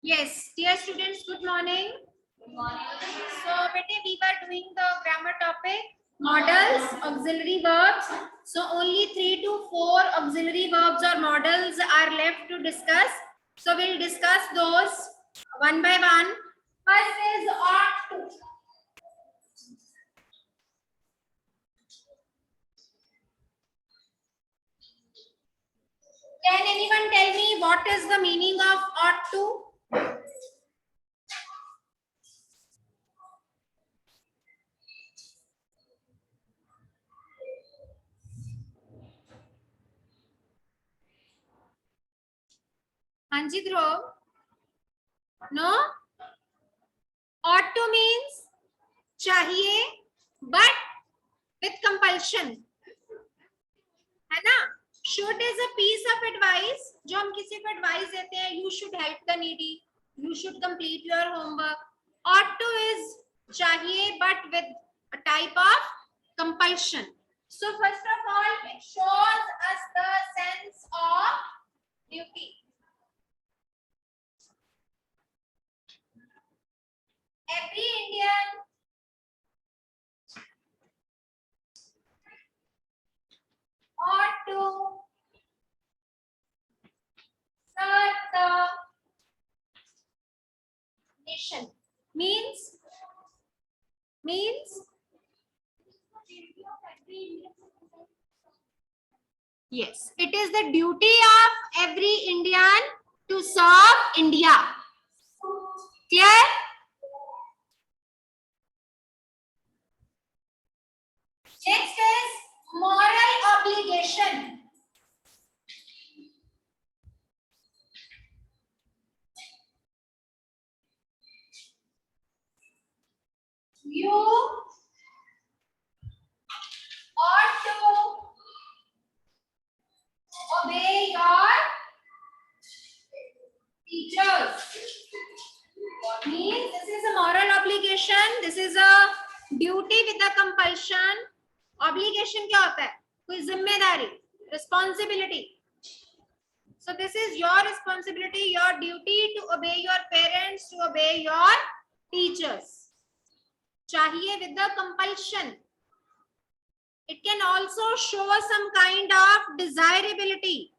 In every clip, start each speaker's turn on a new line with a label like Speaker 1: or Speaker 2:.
Speaker 1: Yes, dear students, good morning. Good morning. So, bete, we were doing the grammar topic, models, auxiliary verbs. So, only 3 to 4 auxiliary verbs or models are left to discuss. So, we'll discuss those one by one. First is ought to. Can anyone tell me what is the meaning of ought to? Hanji Dhruv? No? Ought to means चाहिए but with compulsion, है ना? Should is a piece of advice जो हम किसी को advice देते हैं, you should help the needy, you should complete your homework. Ought to is चाहिए but with a type of compulsion. So first of all, it shows us the sense of duty. Every Indian ought to serve the nation. Means yes, it is the duty of every Indian to serve India. Clear? Next is moral obligation. You ought to obey your teachers. Means this is a moral obligation. This is a duty with a compulsion. Obligation क्या होता है? कोई जिम्मेदारी, responsibility. So this is your responsibility, your duty to obey your parents, to obey your teachers. चाहिए with the compulsion. It can also show some kind of desirability.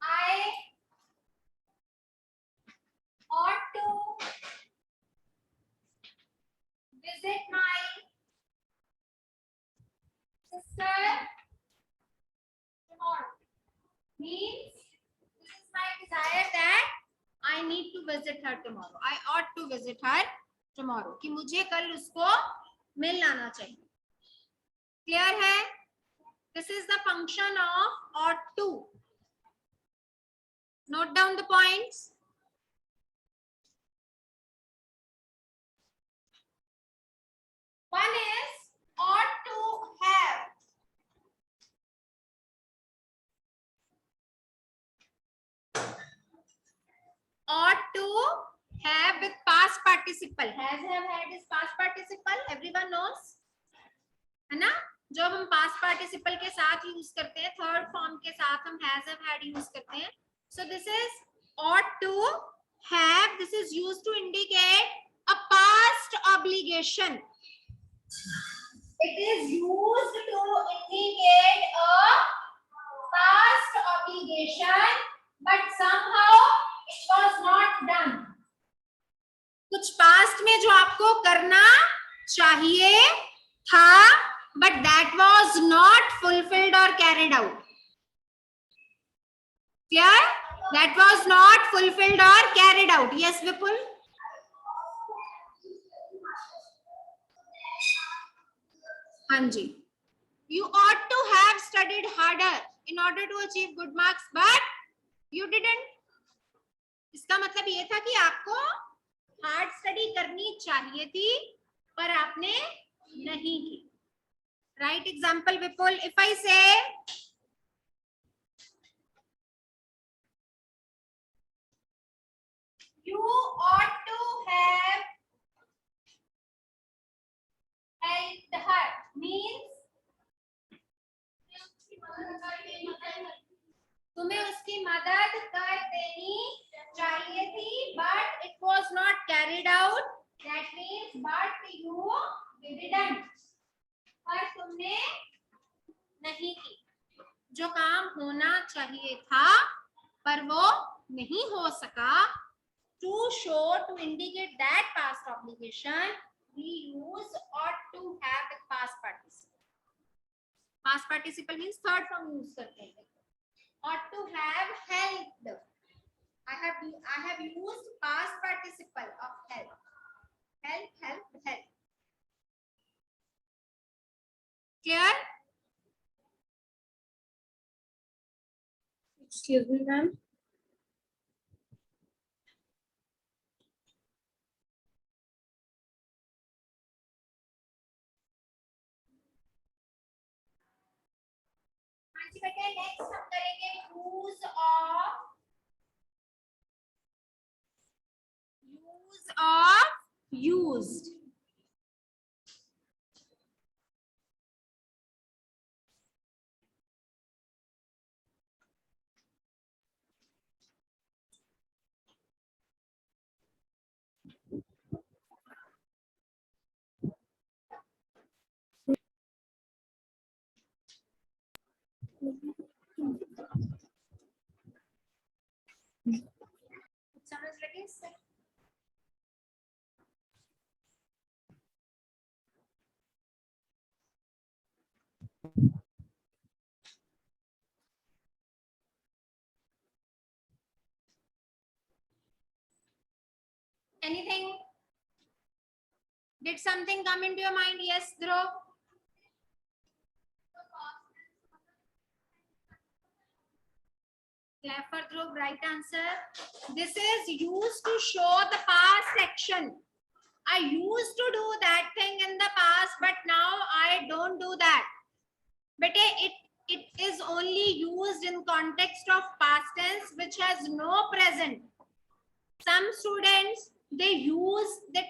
Speaker 1: I ought to visit my sister tomorrow. Means this is my desire that I need to visit her tomorrow. I ought to visit her tomorrow. कि मुझे कल उसको मिल लाना चाहिए. Clear है? This is the function of ought to. Note down the points. One is ought to have. Ought to have with past participle. Has, have, had is past participle. Everyone knows, है ना? जब हम past participle के साथ use करते हैं, third form के साथ हम has, have, had यूज करते हैं. So this is ought to have. This is used to indicate a past obligation. It is used to indicate a past obligation, but somehow it was not done. कुछ past में जो आपको करना चाहिए था, but that was not fulfilled or carried out. Clear? That was not fulfilled or carried out. Yes, Vipul? Hanji. You ought to have studied harder in order to achieve good marks, but you didn't. इसका मतलब ये था कि आपको hard study करनी चाहिए थी, पर आपने नहीं की. Right example, Vipul. If I say you ought to have helped her, means तुम्हें उसकी मदद कर देनी चाहिए थी, but it was not carried out, that means but you didn't, पर तुमने नहीं की। जो काम होना चाहिए था पर वो नहीं हो सका। To show, to indicate that past obligation, we use ought to have with past participle. Past participle means third form use करते हैं। Ought to have helped. I have used past participle of help. Help. Clear?
Speaker 2: Excuse me, ma'am.
Speaker 1: हाँ जी बेटे, next हम करेंगे use of used. समझ लगे इससे? Anything? Did something come into your mind? Yes, Dhruv. Clap for Dhruv. Right answer. This is used to show the past action. I used to do that thing in the past, but now I don't do that. But it is only used in context of past tense, which has no present. Some students they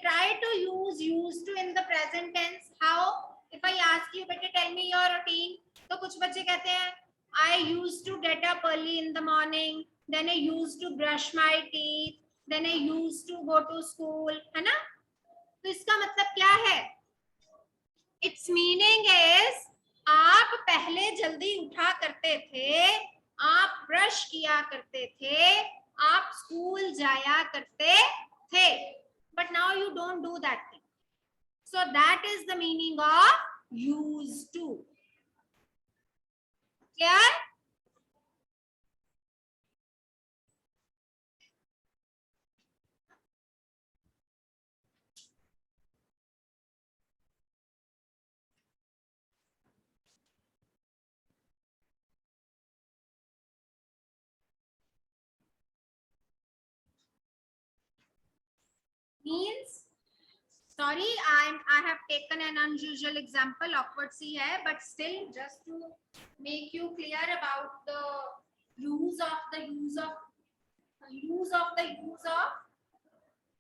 Speaker 1: try to use used to in the present tense. How? If I ask you, better tell me your routine. तो कुछ बच्चे कहते हैं I used to get up early in the morning, then I used to brush my teeth, then I used to go to school, है ना? तो इसका मतलब क्या है? Its meaning is आप पहले जल्दी उठा करते थे, आप ब्रश किया करते थे, आप स्कूल जाया करते थे, but now you don't do that thing. So that is the meaning of used to. Clear? Means sorry, I have taken an unusual example, awkward सी है, but still just to make you clear about the use of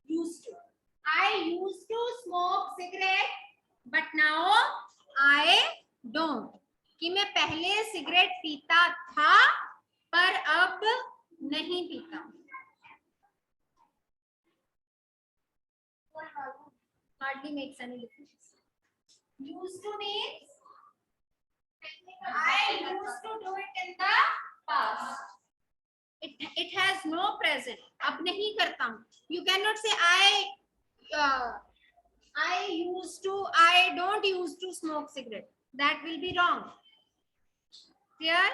Speaker 1: used to. I used to smoke cigarette, but now I don't. कि मैं पहले cigarette पीता था पर अब नहीं पीता. Hardly makes any difference. Used to means I used to do it in the past. It has no present. अब नहीं करता हूँ. You cannot say I don't used to smoke cigarette. That will be wrong. Clear?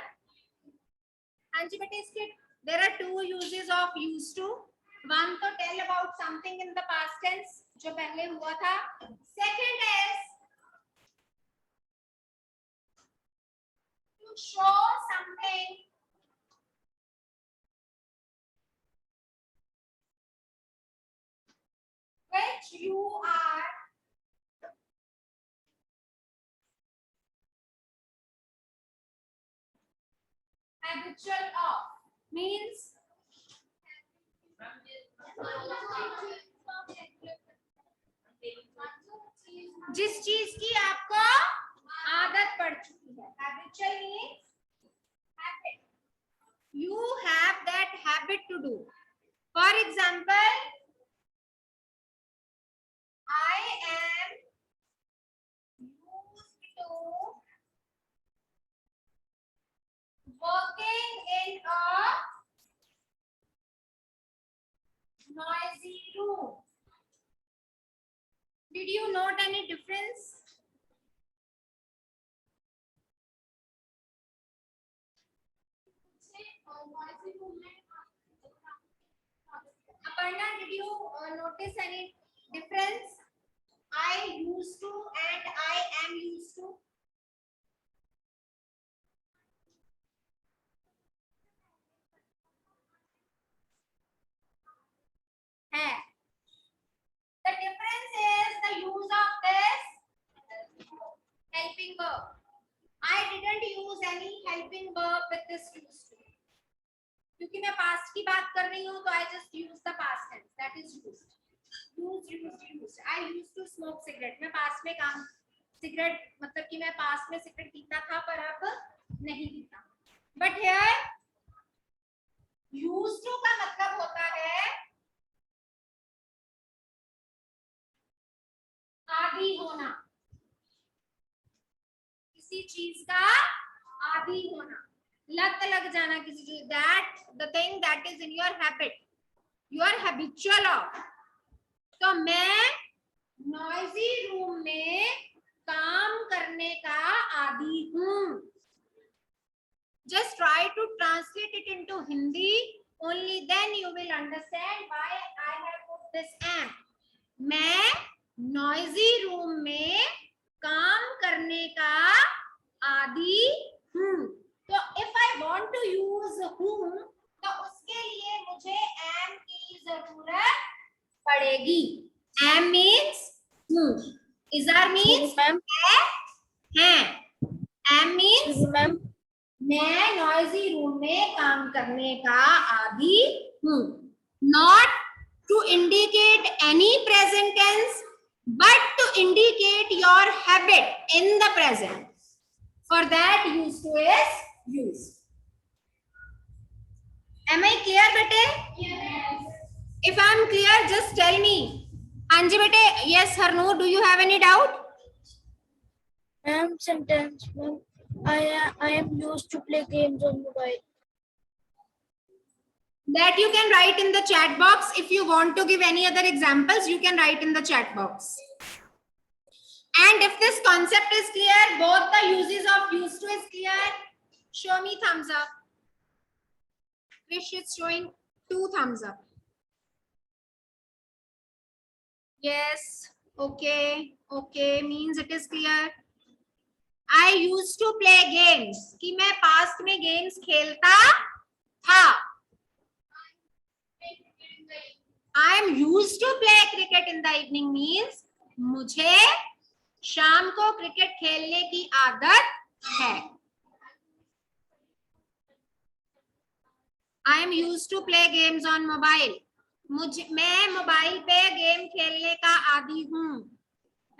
Speaker 1: हाँ जी बेटे, इसके there are two uses of used to. One to tell about something in the past tense जो पहले हुआ था. Second is to show something which you are habitual of. Means जिस चीज की आपको आदत पड़ चुकी है. Habitual means habit. You have that habit to do. For example, I am used to working in a noisy room. Did you note any difference? Aparna, did you notice any difference? I used to and I am used to. है. The difference is the use of this helping verb. I didn't use any helping verb with this used to. क्योंकि मैं past की बात कर रही हूँ तो I just use the past tense. That is used. Used. I used to smoke cigarette. मैं past में काम cigarette मतलब कि मैं past में cigarette पीता था पर अब नहीं पीता. But here used to का मतलब होता है आदी होना, किसी चीज का आदी होना, लत लग जाना किसी चीज. That the thing that is in your habit, you are habitual of. तो मैं noisy room में काम करने का आदी हूँ. Just try to translate it into Hindi. Only then you will understand why I have put this am. मैं noisy room में काम करने का आदी हूँ. तो if I want to use हूँ तो उसके लिए मुझे am की जरूरत पड़ेगी. Am means हूँ. Izar means है. Am means मैं noisy room में काम करने का आदी हूँ. Not to indicate any present tense, but to indicate your habit in the present. For that, used to is used. Am I clear, bete? Yes. If I am clear, just tell me. Anji, bete. Yes, Harnoor, do you have any doubt?
Speaker 2: Sentence. I am used to play games on mobile.
Speaker 1: That you can write in the chat box. If you want to give any other examples, you can write in the chat box. And if this concept is clear, both the uses of used to is clear, show me thumbs up. Krish is showing 2 thumbs up. Yes, okay, okay, means it is clear. I used to play games. कि मैं past में games खेलता था. I am used to play cricket in the evening means मुझे शाम को cricket खेलने की आदत है. I am used to play games on mobile. मैं मोबाइल पे गेम खेलने का आदी हूँ.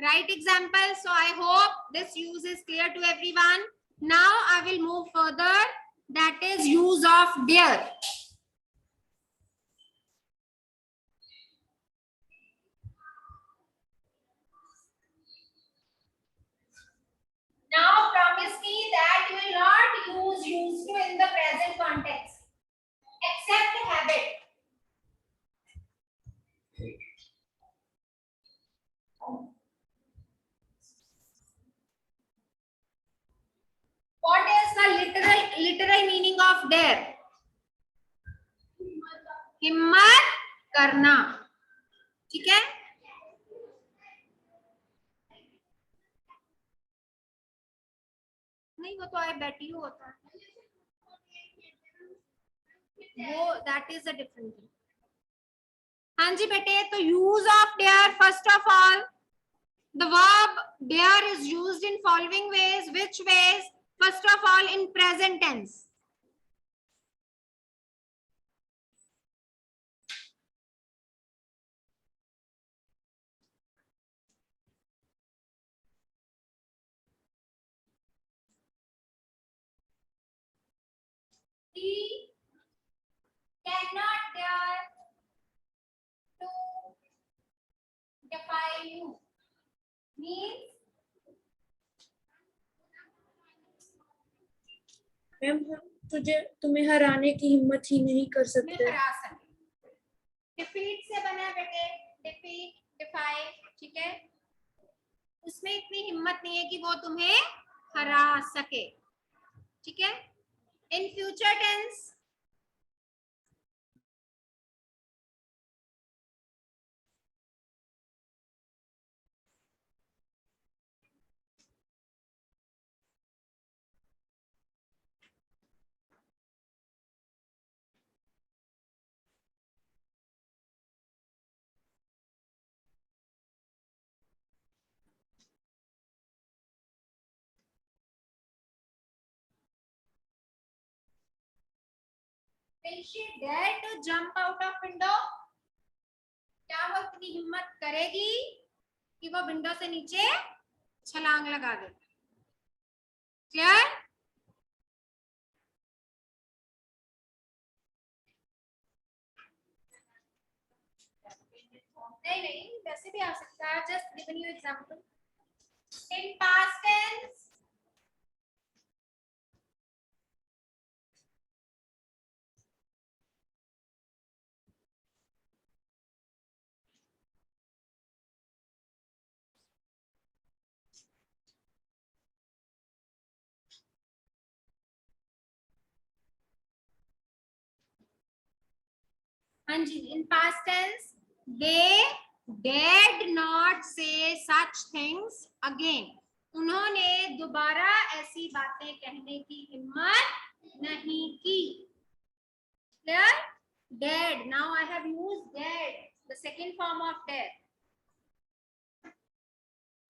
Speaker 1: Write example. So I hope this use is clear to everyone. Now I will move further. That is use of dare. Now promise me that you will not use used to in the present context, except habit. What is the literal meaning of dare? हिम्मत करना. ठीक है? नहीं, वो तो आई bet you होता है. वो that is a different thing. हाँ जी बेटे, तो use of dare, first of all, the verb dare is used in following ways. Which ways? First of all, in present tense. defy you means
Speaker 2: ma'am तुम्हें हराने की हिम्मत ही नहीं कर
Speaker 1: में
Speaker 2: सकते।
Speaker 1: हरा सके। डिफीट से बना है बेटे, डिफीट, डिफाई, ठीक है। उसमें इतनी हिम्मत नहीं है कि वो तुम्हें हरा सके, ठीक है। In future tense will she dare to jump out of window? क्या वो इतनी हिम्मत करेगी कि वो विंडो से नीचे छलांग लगा दे? क्लियर? नहीं नहीं, वैसे भी आ सकता है, just given you example. In past tense हाँ जी, in past tense they did not say such things again. उन्होंने दोबारा ऐसी बातें कहने की हिम्मत नहीं की। Clear? Dead, now I have used dead, the second form of dead.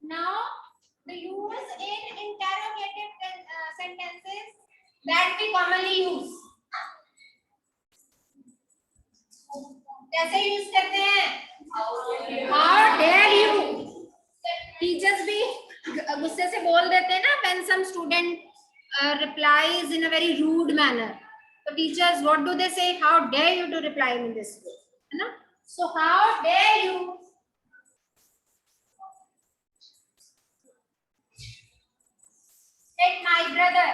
Speaker 1: Now the use in interrogative sentences that we commonly use, कैसे यूज करते हैं? How dare you. टीचर्स भी गुस्से से बोल देते हैं ना, when some student replies in a very rude manner, so teachers what do they say? How dare you to reply in this way, है ना? So how dare you hit my brother?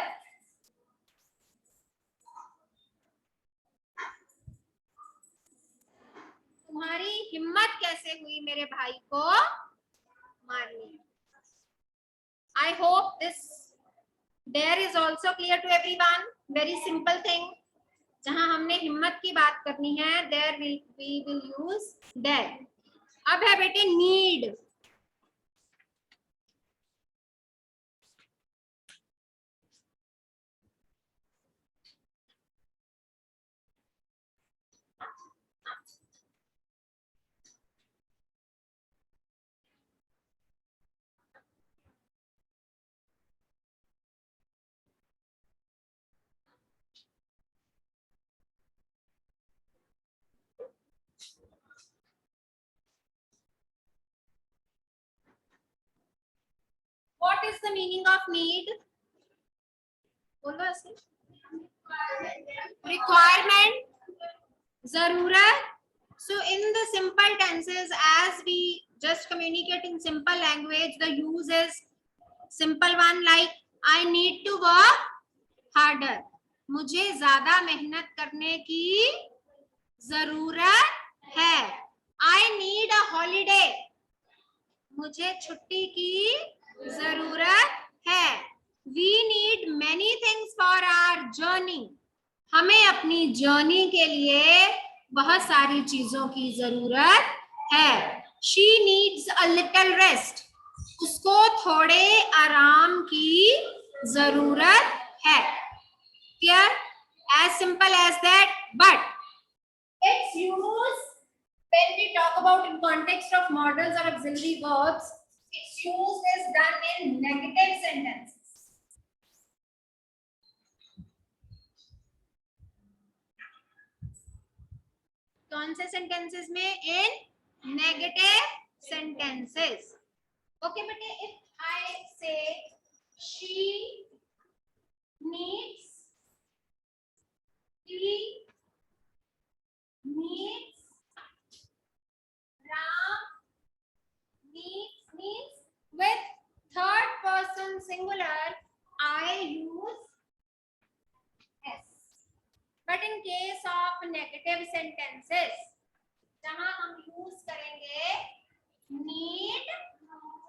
Speaker 1: तुम्हारी हिम्मत कैसे हुई मेरे भाई को मारने? I hope this dare is also clear to everyone. Very simple thing. जहां हमने हिम्मत की बात करनी है, there we will use dare. अब है बेटे need. What is the meaning of need? बोलो ऐसे। Requirement, जरूरत. So in the simple tenses, as we just communicate in simple language, the use is simple one, like I need to work harder. मुझे ज्यादा मेहनत करने की जरूरत है. I need a holiday. मुझे छुट्टी की जरूरत है. We need many things for our journey. हमें अपनी जर्नी के लिए बहुत सारी चीजों की जरूरत है. She needs a little rest. उसको थोड़े आराम की जरूरत है. Clear? As simple as that. But its use when we talk about in context of modals or auxiliary verbs, its use is done in negative sentences. कौन से sentences में? In negative sentences. Okay, बेटे, if I say she needs, he needs, Ram negative sentences जहां हम use करेंगे need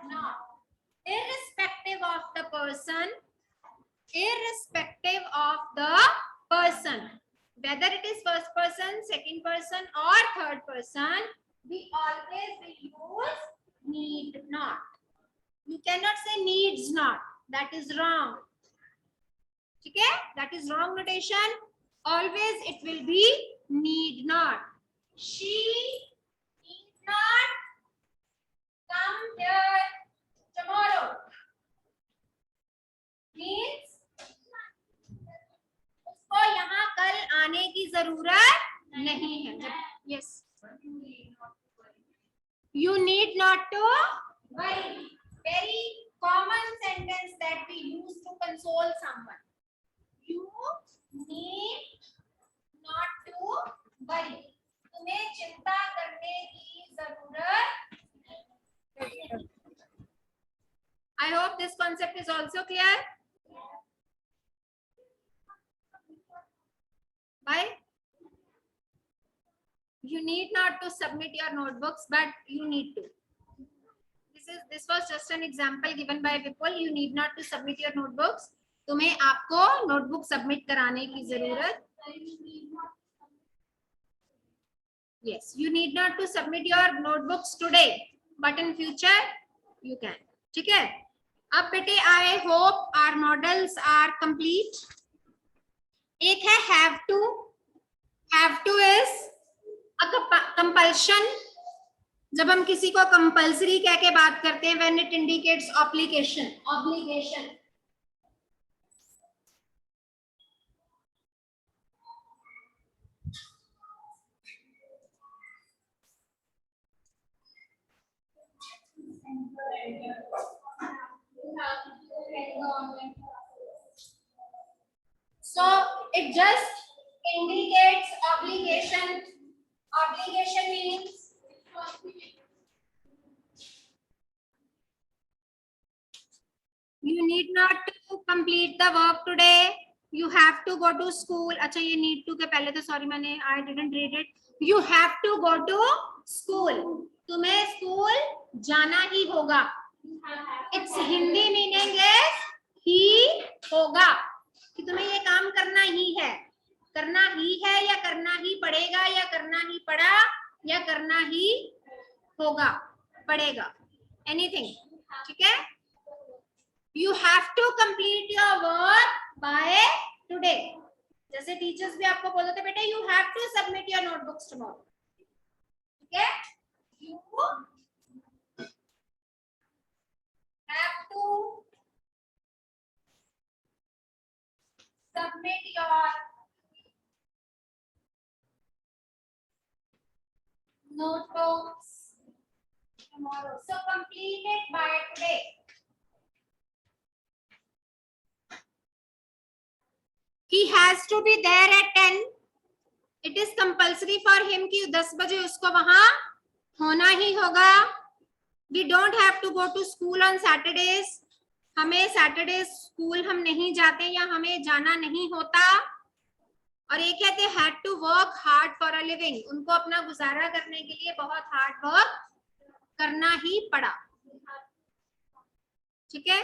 Speaker 1: not, irrespective of the person, irrespective of the person, whether it is first person, second person or third person, we always will use need not. You cannot say needs not, that is wrong. Okay, that is wrong notation. Always it will be need not. She need not come here tomorrow means उसको यहाँ कल आने की जरूरत नहीं है. Yes, you need not to worry. Very common sentence that we use to console someone. You need not to worry. तुम्हें चिंता करने की जरूरत नहीं. I hope this concept is also clear. Why? You need not to submit your notebooks, but you need to. This was just an example given by Vipul. You need not to submit your notebooks. तुम्हें आपको notebook submit कराने की जरूरत. Yes, you need not to submit your notebooks today, but in future you can. ठीक है? अब बेटे I hope our models are complete. एक है have to. Have to is a compulsion. जब हम किसी को compulsory कह के बात करते हैं, when it indicates obligation. So it just indicates obligation. Obligation means you need not to complete the work today. You have to go to school. अच्छा ये need to के पहले तो sorry मैंने I didn't read it. You have to go to school. तुम्हें school जाना ही होगा. Its Hindi meaning is ही होगा, कि तुम्हें ये काम करना ही है या करना ही पड़ेगा या करना ही पड़ा या करना ही होगा पड़ेगा. Anything. ठीक है? You have to complete your work by today. जैसे टीचर्स भी आपको बोलते थे बेटे you have to submit your notebooks tomorrow. ठीक है? You have to submit your notebooks tomorrow. So complete it by today. He has to be there at 10. It is compulsory for him कि 10 बजे उसको वहां होना ही होगा. We don't have to go to school on Saturdays. हमें Saturdays school हम नहीं जाते या हमें जाना नहीं होता. और एक है they had to work hard for a living. उनको अपना गुजारा करने के लिए बहुत hard work करना ही पड़ा. ठीक है?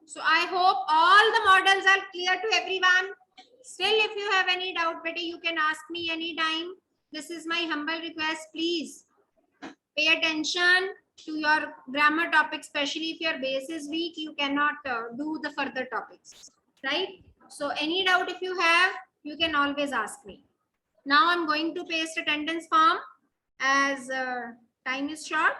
Speaker 1: So I hope all the models are clear to everyone. Still, if you have any doubt, better you can ask me anytime. This is my humble request. Please pay attention to your grammar topic, especially if your base is weak. You cannot do the further topics, right? So any doubt if you have, you can always ask me. Now I'm going to paste attendance form as time is short.